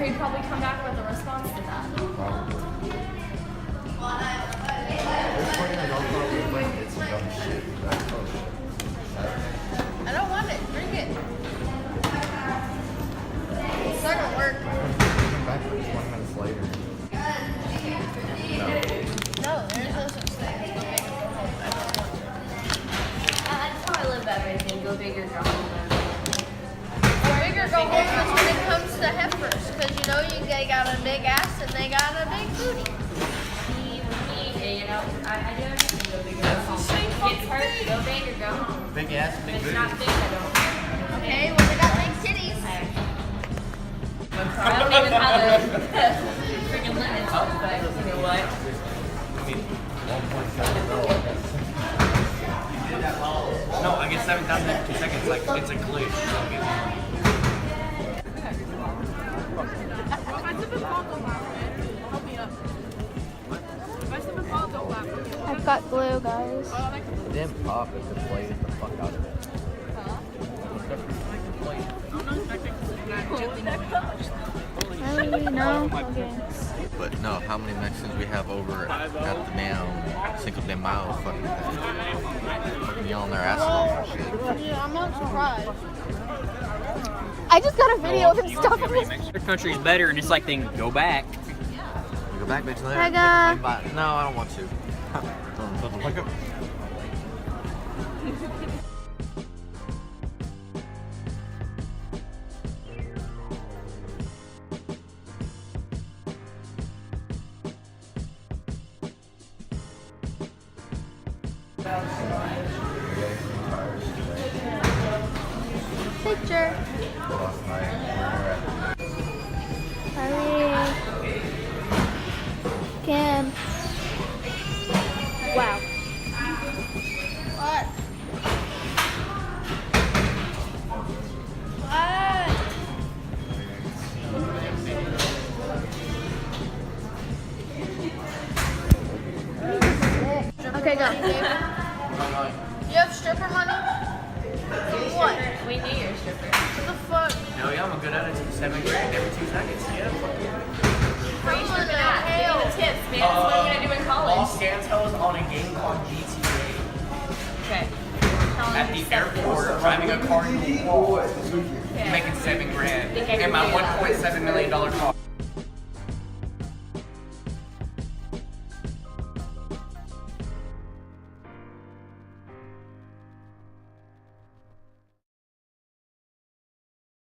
he'd probably come back with a response to that. I don't want it. Drink it. It's not gonna work. Back 20 minutes later. No, there's no such thing as go big or go home. I don't want to. That's how I live everything. Go big or go home. Go big or go home is when it comes to heifers, because you know they got a big ass and they got a big booty. You know, I do everything. Go big or go home. Gets hurt, go big or go home. Big ass, If big it's booty. not big, I don't. Okay, well they got big titties. I don't even have the freaking limits, but you know what? No, I get 7,000 in 2 seconds. Like, it's a glitch. I've got glue, guys. It didn't pop, it deflated the fuck out of it. Really? No? Okay. But no, how many Mexicans we have over at the damn Cinco de Mayo fucking yelling their asses off and shit. Yeah, I'm not surprised. I just got a video of him stuffing his... Their country's better, and it's like they can go back. You go back, bitch. There. Pega. No, I don't want to. Picture. Hurry. Kim. Wow. What? What? Okay, go. You have stripper money? What? We knew you're a stripper. What the fuck? No, yeah, I'm good at it. 7 grand every 2 seconds. Yeah, fuck yeah. Where are you What the stripping at? Give me hell? the tips, man. That's what I'm gonna do in college. Los Santos on a game called GTA. Okay. At the airport, driving a car to the wall, Okay. making 7 grand. Think I can And my do that. $1.7 million car.